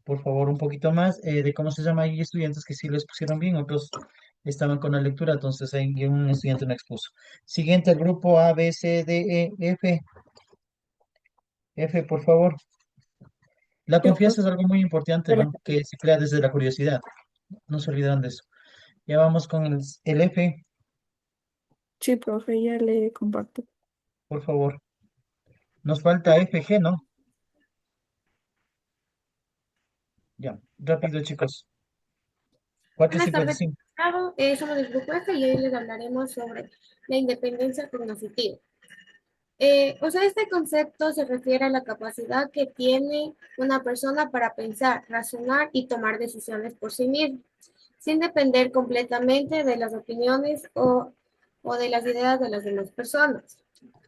Por favor, un poquito más de cómo se llama. Hay estudiantes que sí les pusieron bien, otros estaban con la lectura, entonces hay un estudiante no expuso. Siguiente, el grupo A, B, C, D, E, F. F, por favor. La Ya, pues, confianza es algo muy importante, espera. ¿no? Que se crea desde la curiosidad. No se olvidan de eso. Ya vamos con el F, Sí, profe, ya le comparto. por favor. Nos falta F, G, ¿no? Ya, rápido, chicos. Cuatro Buenas cincuenta y tardes, cinco. somos del Grupo F y hoy les hablaremos sobre la independencia cognitiva. Este concepto se refiere a la capacidad que tiene una persona para pensar, razonar y tomar decisiones por sí misma, sin depender completamente de las opiniones o de las ideas de las demás personas.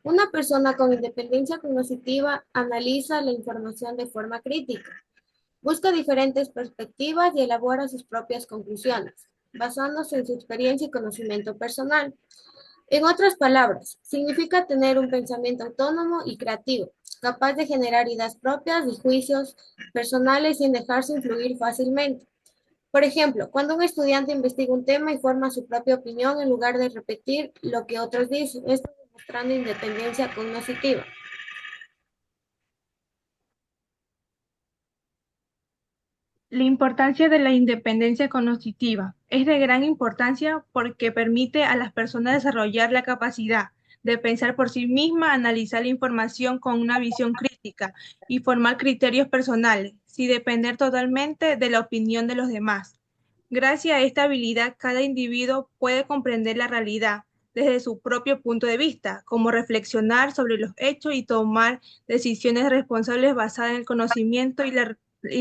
Una persona con independencia cognitiva analiza la información de forma crítica, busca diferentes perspectivas y elabora sus propias conclusiones, basándose en su experiencia y conocimiento personal. En otras palabras, significa tener un pensamiento autónomo y creativo, capaz de generar ideas propias y juicios personales sin dejarse influir fácilmente. Por ejemplo, cuando un estudiante investiga un tema y forma su propia opinión en lugar de repetir lo que otros dicen, esto demostrando independencia cognitiva. La importancia de la independencia cognitiva es de gran importancia porque permite a las personas desarrollar la capacidad de pensar por sí misma, analizar la información con una visión crítica crítica y formar criterios personales, sin depender totalmente de la opinión de los demás. Gracias a esta habilidad, cada individuo puede comprender la realidad desde su propio punto de vista, como reflexionar sobre los hechos y tomar decisiones responsables basadas en el conocimiento y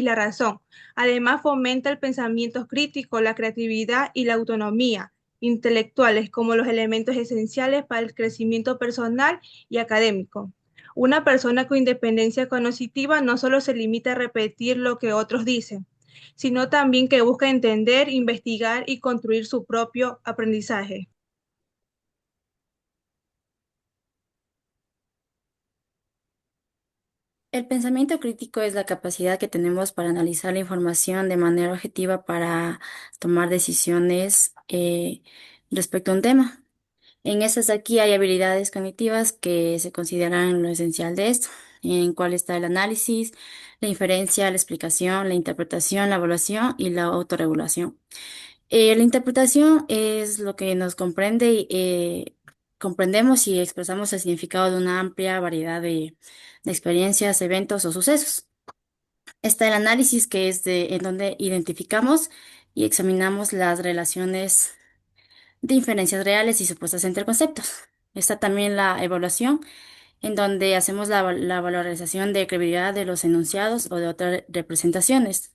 la razón. Además, fomenta el pensamiento crítico, la creatividad y la autonomía intelectuales como los elementos esenciales para el crecimiento personal y académico. Una persona con independencia cognitiva no solo se limita a repetir lo que otros dicen, sino también que busca entender, investigar y construir su propio aprendizaje. El pensamiento crítico es la capacidad que tenemos para analizar la información de manera objetiva para tomar decisiones respecto a un tema. En estas aquí hay habilidades cognitivas que se consideran lo esencial de esto, en cuál está el análisis, la inferencia, la explicación, la interpretación, la evaluación y la autorregulación. La interpretación es lo que nos comprende y comprendemos y expresamos el significado de una amplia variedad de experiencias, eventos o sucesos. Está el análisis, que es en donde identificamos y examinamos las relaciones de inferencias reales y supuestas entre conceptos. Está también la evaluación, en donde hacemos la valorización de credibilidad de los enunciados o de otras representaciones.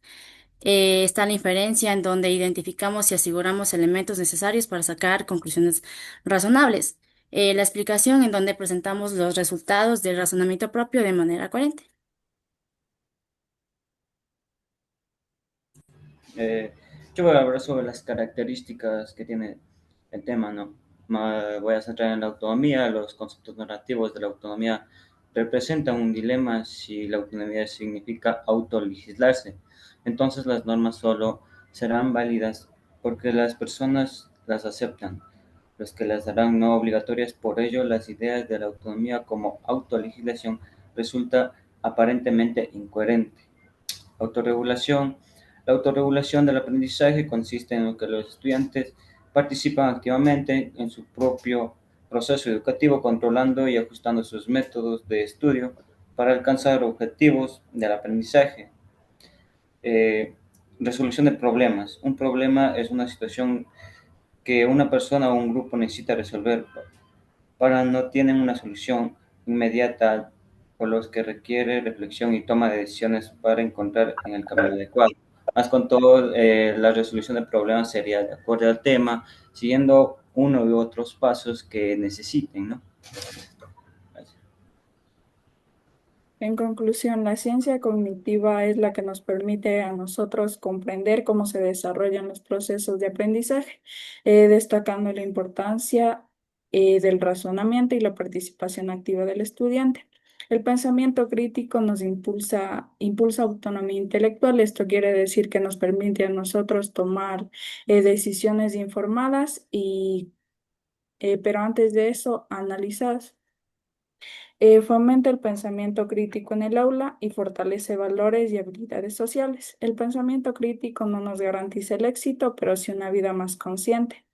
Está la inferencia, en donde identificamos y aseguramos elementos necesarios para sacar conclusiones razonables. La explicación, en donde presentamos los resultados del razonamiento propio de manera coherente. Eh, yo voy a hablar sobre las características que tiene el tema, ¿no? Voy a centrar en la autonomía. Los conceptos narrativos de la autonomía representan un dilema si la autonomía significa autolegislarse. Entonces las normas solo serán válidas porque las personas las aceptan, los que las harán no obligatorias. Por ello, las ideas de la autonomía como autolegislación resulta aparentemente incoherente. Autorregulación. La autorregulación del aprendizaje consiste en que los estudiantes participan activamente en su propio proceso educativo, controlando y ajustando sus métodos de estudio para alcanzar objetivos del aprendizaje. Eh, Resolución de problemas. Un problema es una situación que una persona o un grupo necesita resolver, para no tienen una solución inmediata, por los que requiere reflexión y toma de decisiones para encontrar en el camino adecuado. Más con todo, la resolución de problemas sería de acuerdo al tema, siguiendo uno u otros pasos que necesiten, ¿no? En conclusión, la ciencia cognitiva es la que nos permite a nosotros comprender cómo se desarrollan los procesos de aprendizaje, destacando la importancia del razonamiento y la participación activa del estudiante. El pensamiento crítico nos impulsa autonomía intelectual. Esto quiere decir que nos permite a nosotros tomar decisiones informadas pero antes de eso, analizadas. Fomenta el pensamiento crítico en el aula y fortalece valores y habilidades sociales. El pensamiento crítico no nos garantiza el éxito, pero sí una vida más consciente.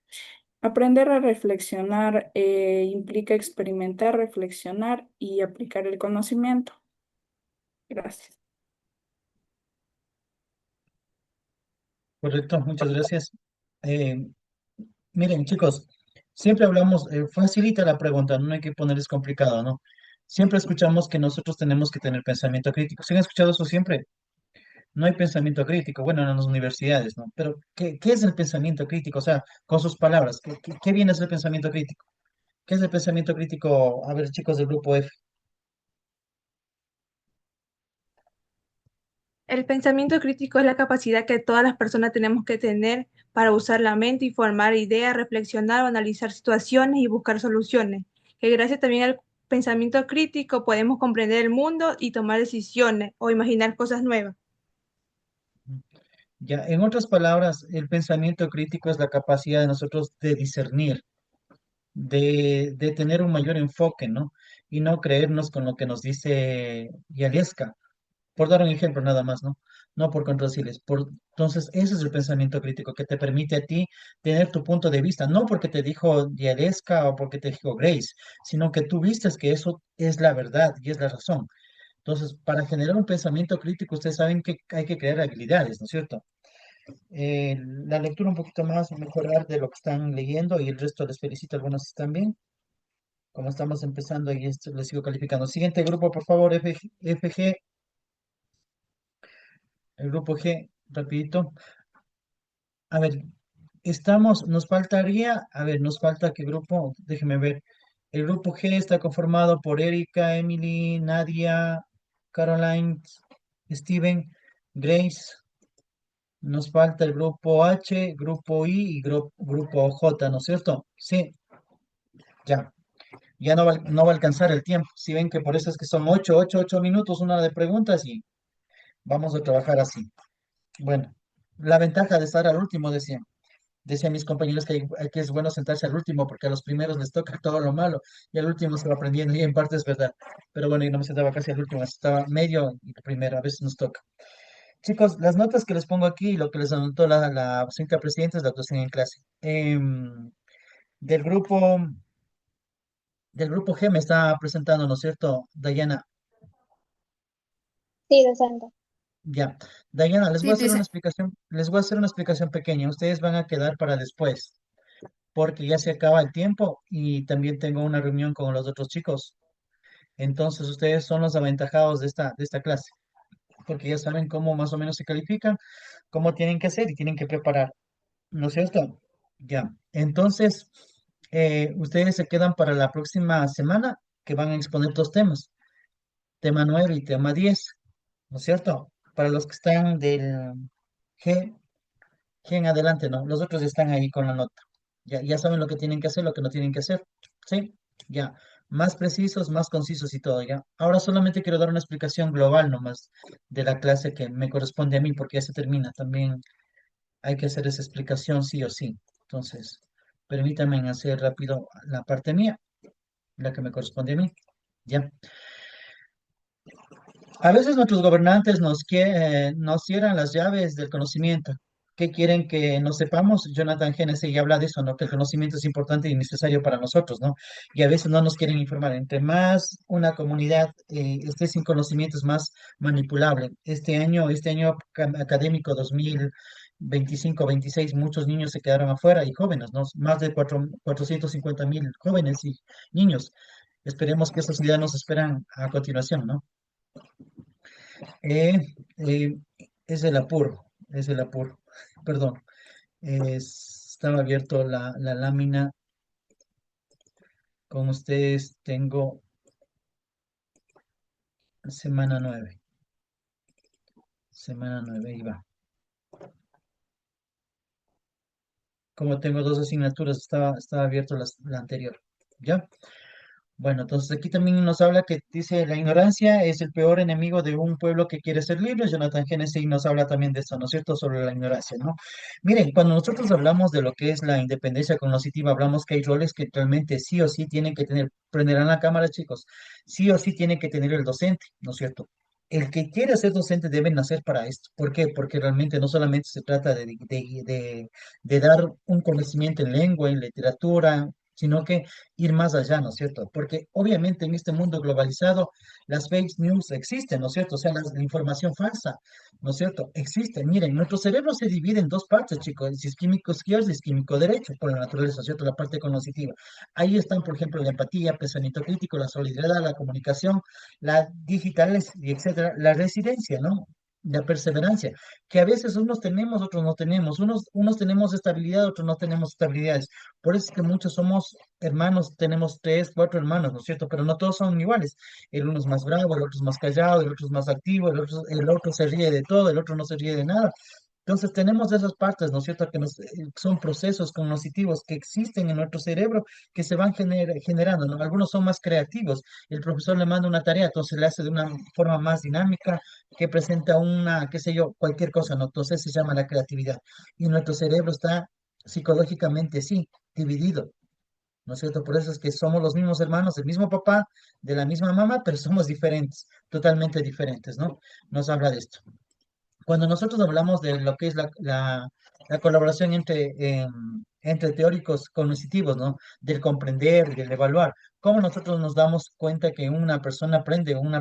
Aprender a reflexionar implica experimentar, reflexionar y aplicar el conocimiento. Gracias. Correcto, muchas gracias. Eh, Miren, chicos, siempre hablamos, facilita la pregunta, no hay que ponerles complicado, ¿no? Siempre escuchamos que nosotros tenemos que tener pensamiento crítico. ¿Se han escuchado eso siempre? No hay pensamiento crítico, bueno, en las universidades, ¿no? Pero, ¿qué es el pensamiento crítico? O sea, con sus palabras, ¿qué viene a ser el pensamiento crítico? ¿Qué es el pensamiento crítico? A ver, chicos del grupo F. El pensamiento crítico es la capacidad que todas las personas tenemos que tener para usar la mente y formar ideas, reflexionar o analizar situaciones y buscar soluciones. Que gracias también al pensamiento crítico podemos comprender el mundo y tomar decisiones o imaginar cosas nuevas. Ya, en otras palabras, el pensamiento crítico es la capacidad de nosotros de discernir, de tener un mayor enfoque, ¿no? Y no creernos con lo que nos dice Yalieska, por dar un ejemplo nada más, ¿no? No por contradecirles. Entonces, ese es el pensamiento crítico que te permite a ti tener tu punto de vista, no porque te dijo Yalieska o porque te dijo Grace, sino que tú vistes que eso es la verdad y es la razón. Entonces, para generar un pensamiento crítico, ustedes saben que hay que crear habilidades, ¿no es cierto? La lectura un poquito más, mejorar de lo que están leyendo y el resto les felicito, algunos están bien. Como estamos empezando y esto les sigo calificando. Siguiente grupo, por favor, FG, el grupo G, rapidito. A ver, nos faltaría, a ver, nos falta qué grupo, déjeme ver. El grupo G está conformado por Erika, Emily, Nadia, Caroline, Steven, Grace. Nos falta el grupo H, grupo I y grupo J, ¿no es cierto? Sí, ya. Ya no va a alcanzar el tiempo. Si ven que por eso es que son 8 minutos, una de preguntas y vamos a trabajar así. Bueno, la ventaja de estar al último, decían mis compañeros que es bueno sentarse al último porque a los primeros les toca todo lo malo y al último se va aprendiendo y en parte es verdad. Pero bueno, yo no me sentaba casi al último, estaba medio y primero, a veces nos toca. Chicos, las notas que les pongo aquí y lo que les anotó la señorita presidenta es la actuación en clase. Del grupo, del grupo G me está presentando, ¿no es cierto, Dayana? Sí, docente. Ya. Dayana, les voy a Sí, hacer una dice. explicación, les voy a hacer una explicación pequeña. Ustedes van a quedar para después, porque ya se acaba el tiempo y también tengo una reunión con los otros chicos. Entonces, ustedes son los aventajados de esta clase, porque ya saben cómo más o menos se califican, cómo tienen que hacer y tienen que preparar. ¿No es cierto? Ya. Entonces, ustedes se quedan para la próxima semana que van a exponer dos temas, tema 9 y tema 10, ¿no es cierto? Para los que están del G, G en adelante, ¿no? Los otros están ahí con la nota. Ya saben lo que tienen que hacer, lo que no tienen que hacer. ¿Sí? Ya. Más precisos, más concisos y todo, ¿ya? Ahora solamente quiero dar una explicación global nomás de la clase que me corresponde a mí porque ya se termina. También hay que hacer esa explicación sí o sí. Entonces, permítanme hacer rápido la parte mía, la que me corresponde a mí. Ya. A veces nuestros gobernantes nos cierran las llaves del conocimiento. ¿Qué quieren que no sepamos? Jonathan Hennessy ya habla de eso, ¿no? Que el conocimiento es importante y necesario para nosotros, ¿no? Y a veces no nos quieren informar. Entre más una comunidad esté sin conocimiento, es más manipulable. Este año académico 2025-26, muchos niños se quedaron afuera y jóvenes, ¿no? Más de 450.000 jóvenes y niños. Esperemos que esas ideas nos esperan a continuación, ¿no? Eh, eh, es el apuro, perdón. Estaba abierto la lámina con ustedes. Tengo semana 9. Semana 9, ahí va. Como tengo dos asignaturas, estaba abierto la anterior. ¿Ya? Bueno, entonces aquí también nos habla que dice la ignorancia es el peor enemigo de un pueblo que quiere ser libre. Jonathan Hennessy nos habla también de eso, ¿no es cierto? Sobre la ignorancia, ¿no? Miren, cuando nosotros hablamos de lo que es la independencia cognitiva, hablamos que hay roles que realmente sí o sí tienen que tener, prenderán la cámara, chicos, sí o sí tiene que tener el docente, ¿no es cierto? El que quiere ser docente debe nacer para esto. ¿Por qué? Porque realmente no solamente se trata de dar un conocimiento en lengua, en literatura, sino que ir más allá, ¿no es cierto? Porque obviamente en este mundo globalizado las fake news existen, ¿no es cierto? O sea, la información falsa, ¿no es cierto? Existen. Miren, nuestro cerebro se divide en dos partes, chicos, el isquímico izquierdo y el isquímico derecho, por la naturaleza, ¿no es cierto? La parte cognitiva. Ahí están, por ejemplo, la empatía, pensamiento crítico, la solidaridad, la comunicación, la digitales y etcétera, la resiliencia, ¿no? La perseverancia, que a veces unos tenemos, otros no tenemos, unos tenemos estabilidad, otros no tenemos estabilidades. Por eso es que muchos somos hermanos, tenemos 3, 4 hermanos, ¿no es cierto? Pero no todos son iguales. El uno es más bravo, el otro es más callado, el otro es más activo, el otro se ríe de todo, el otro no se ríe de nada. Entonces tenemos esas partes, ¿no es cierto? Que son procesos cognitivos que existen en nuestro cerebro que se van generando, ¿no? Algunos son más creativos. El profesor le manda una tarea, entonces le hace de una forma más dinámica, que presenta qué sé yo, cualquier cosa, ¿no? Entonces se llama la creatividad. Y nuestro cerebro está psicológicamente, sí, dividido, ¿no es cierto? Por eso es que somos los mismos hermanos, del mismo papá, de la misma mamá, pero somos diferentes, totalmente diferentes, ¿no? Nos habla de esto. Cuando nosotros hablamos de lo que es la colaboración entre teóricos cognitivos, ¿no? Del comprender y del evaluar, ¿Cómo nosotros nos damos cuenta que una persona aprende, un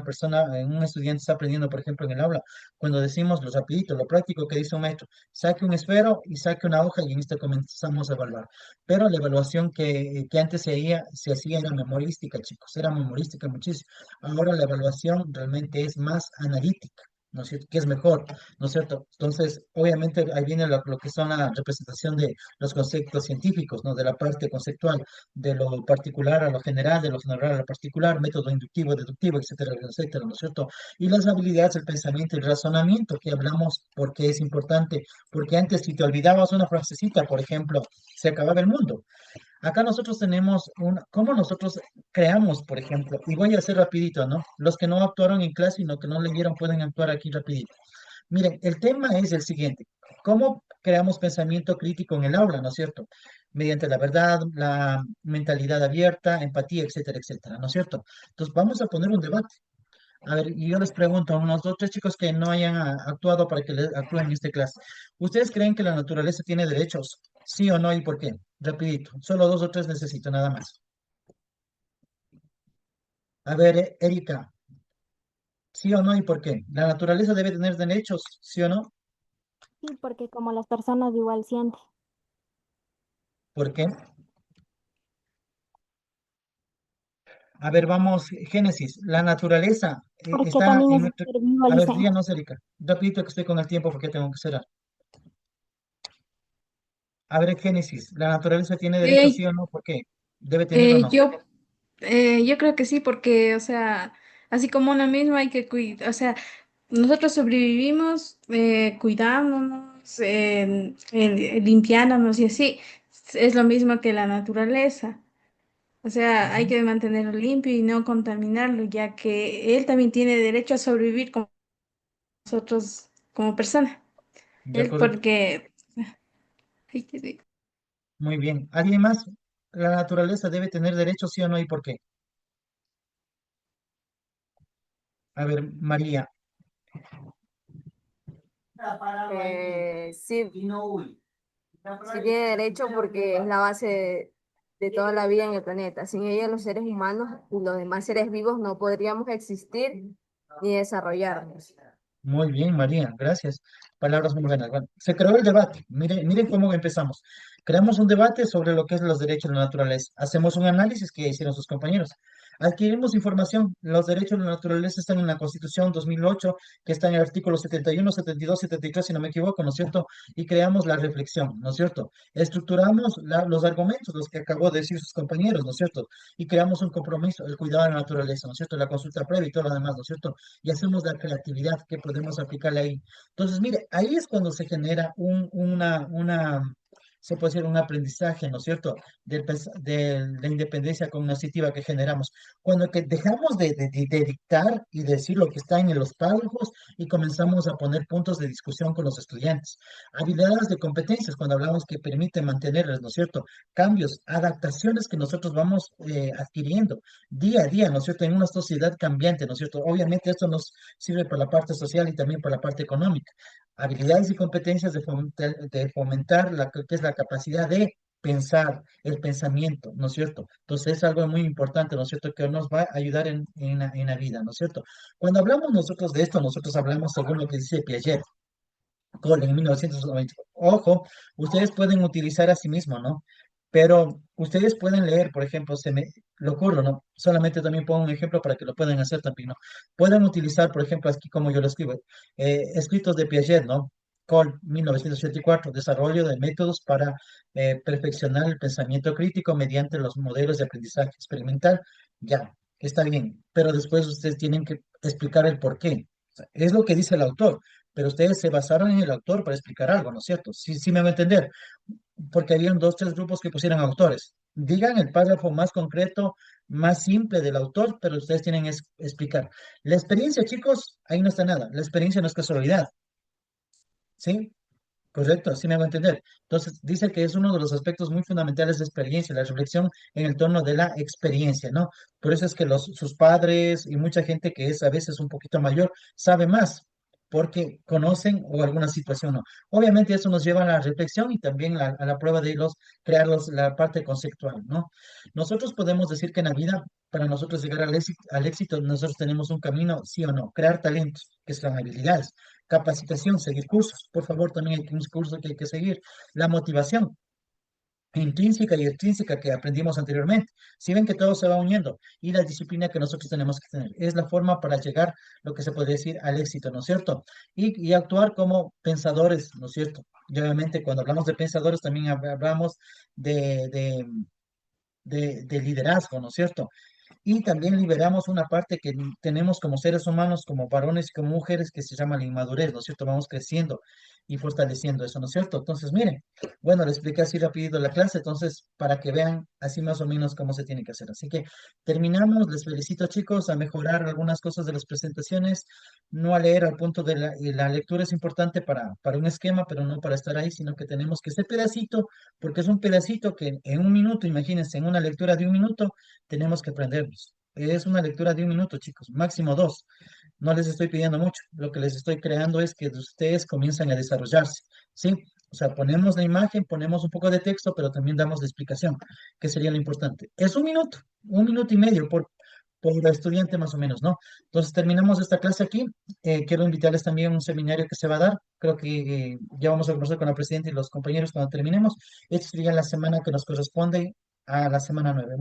estudiante está aprendiendo, por ejemplo, en el aula? Cuando decimos lo rapidito, lo práctico que dice un maestro, saque un esfero y saque una hoja y en esto comenzamos a evaluar. Pero la evaluación que antes se hacía era memorística, chicos, era memorística muchísimo. Ahora la evaluación realmente es más analítica. ¿No es cierto? Que es mejor, ¿no es cierto? Entonces, obviamente ahí viene lo que son la representación de los conceptos científicos, ¿no? De la parte conceptual, de lo particular a lo general, de lo general a lo particular, método inductivo, deductivo, etcétera, etcétera, ¿no es cierto? Y las habilidades, el pensamiento y el razonamiento que hablamos, porque es importante, porque antes si te olvidabas una frasecita, por ejemplo, se acababa el mundo. Acá nosotros tenemos cómo nosotros creamos, por ejemplo, y voy a hacer rapidito, ¿no? Los que no actuaron en clase y los que no leyeron pueden actuar aquí rapidito. Miren, el tema es el siguiente. ¿Cómo creamos pensamiento crítico en el aula, ¿no es cierto? Mediante la verdad, la mentalidad abierta, empatía, etcétera, etcétera, ¿no es cierto? Entonces, vamos a poner un debate. A ver, y yo les pregunto a unos dos, tres chicos que no hayan actuado para que actúen en esta clase. ¿Ustedes creen que la naturaleza tiene derechos? ¿Sí o no y por qué? Rapidito, solo dos o tres necesito, nada más. A ver, Erika, ¿sí o no y por qué? ¿La naturaleza debe tener derechos? ¿Sí o no? Sí, porque como las personas igual sienten. ¿Por qué? A ver, vamos, Génesis, la naturaleza Porque está también en es un nuestro... ser vivo, A ver, Licen. díganos, Erika, rapidito que estoy con el tiempo porque tengo que cerrar. A ver, Génesis, ¿la naturaleza tiene derechos, sí Eh, o no? ¿Por qué? ¿Debe tener o no? yo, yo creo que sí, porque, o sea, así como uno mismo hay que cuidar, o sea, nosotros sobrevivimos cuidándonos, limpiándonos y así. Es lo mismo que la naturaleza. O sea, hay Ujú. que mantenerlo limpio y no contaminarlo, ya que él también tiene derecho a sobrevivir como nosotros como persona. Ya, Él correcto. porque... Ay, qué rico. Muy bien. ¿Alguien más? ¿La naturaleza debe tener derechos, sí o no y por qué? A ver, María. Sí, sí tiene derecho porque es la base de toda la vida en el planeta. Sin ella, los seres humanos y los demás seres vivos no podríamos existir ni desarrollarnos. Muy bien, María, gracias. Palabras muy buenas. Bueno, se creó el debate. Miren cómo empezamos. Creamos un debate sobre lo que es los derechos de la naturaleza. Hacemos un análisis que hicieron sus compañeros. Adquirimos información. Los derechos de la naturaleza están en la Constitución 2008, que está en el artículo 71, 72, 73, si no me equivoco, ¿no es cierto? Y creamos la reflexión, ¿no es cierto? Estructuramos los argumentos, los que acabó de decir sus compañeros, ¿no es cierto? Y creamos un compromiso, el cuidado de la naturaleza, ¿no es cierto? La consulta previa y todo lo demás, ¿no es cierto? Y hacemos la creatividad que podemos aplicarle ahí. Entonces, mire, ahí es cuando se genera se puede decir un aprendizaje, ¿no es cierto?, de la independencia cognitiva que generamos. Cuando que dejamos de dictar y decir lo que está en los párrafos y comenzamos a poner puntos de discusión con los estudiantes. Habilidades de competencias, cuando hablamos que permite mantenerlas, ¿no es cierto? Cambios, adaptaciones que nosotros vamos adquiriendo día a día, ¿no es cierto? En una sociedad cambiante, ¿no es cierto? Obviamente esto nos sirve para la parte social y también para la parte económica. Habilidades y competencias de fomentar que es la capacidad de pensar, el pensamiento, ¿no es cierto? Entonces es algo muy importante, ¿no es cierto? Que nos va a ayudar en la vida, ¿no es cierto? Cuando hablamos nosotros de esto, nosotros hablamos según lo que dice Piaget. Cole en 1990. Ojo, ustedes pueden utilizar a sí mismo, ¿no? Pero ustedes pueden leer, por ejemplo, lo ocurro, ¿no? Solamente también pongo un ejemplo para que lo puedan hacer también, ¿no? Pueden utilizar, por ejemplo, aquí como yo lo escribo, escritos de Piaget, ¿no? Cole, 1984, desarrollo de métodos para perfeccionar el pensamiento crítico mediante los modelos de aprendizaje experimental. Ya, está bien, pero después ustedes tienen que explicar el por qué. O sea, es lo que dice el autor, pero ustedes se basaron en el autor para explicar algo, ¿no es cierto? Sí, sí me va a entender, porque habían dos, tres grupos que pusieron autores. Digan el párrafo más concreto, más simple del autor, pero ustedes tienen que explicar. La experiencia, chicos, ahí no está nada. La experiencia no es casualidad, ¿sí? Correcto, sí me va a entender. Entonces, dice que es uno de los aspectos muy fundamentales de experiencia, la reflexión en el torno de la experiencia, ¿no? Por eso es que sus padres y mucha gente que es a veces un poquito mayor sabe más, porque conocen o alguna situación no. Obviamente eso nos lleva a la reflexión y también a la prueba de la parte conceptual, ¿no? Nosotros podemos decir que en la vida, para nosotros llegar al éxito, nosotros tenemos un camino, sí o no, crear talentos, que son habilidades, capacitación, seguir cursos, por favor, también hay un curso que hay que seguir, la motivación intrínseca y extrínseca que aprendimos anteriormente. Si ven que todo se va uniendo y la disciplina que nosotros tenemos que tener es la forma para llegar, lo que se puede decir, al éxito, ¿no es cierto? Y actuar como pensadores, ¿no es cierto? Y obviamente cuando hablamos de pensadores también hablamos de, de, de liderazgo, ¿no es cierto? Y también liberamos una parte que tenemos como seres humanos, como varones y como mujeres, que se llama la inmadurez, ¿no es cierto? Vamos creciendo y fortaleciendo eso, ¿no es cierto? Entonces, miren, bueno, les expliqué así rapidito la clase, entonces, para que vean así más o menos cómo se tiene que hacer. Así que terminamos, les felicito chicos a mejorar algunas cosas de las presentaciones, no a leer al punto de y la lectura es importante para un esquema, pero no para estar ahí, sino que tenemos que ese pedacito, porque es un pedacito que en un minuto, imagínense, en una lectura de un minuto, tenemos que aprendernos. Es una lectura de un minuto, chicos, máximo dos. No les estoy pidiendo mucho. Lo que les estoy creando es que ustedes comiencen a desarrollarse, ¿sí? O sea, ponemos la imagen, ponemos un poco de texto, pero también damos la explicación, que sería lo importante. Es un minuto y medio por estudiante más o menos, ¿no? Entonces terminamos esta clase aquí. Quiero invitarles también a un seminario que se va a dar. Creo que ya vamos a conversar con la presidenta y los compañeros cuando terminemos. Esta sería la semana que nos corresponde a la semana 9.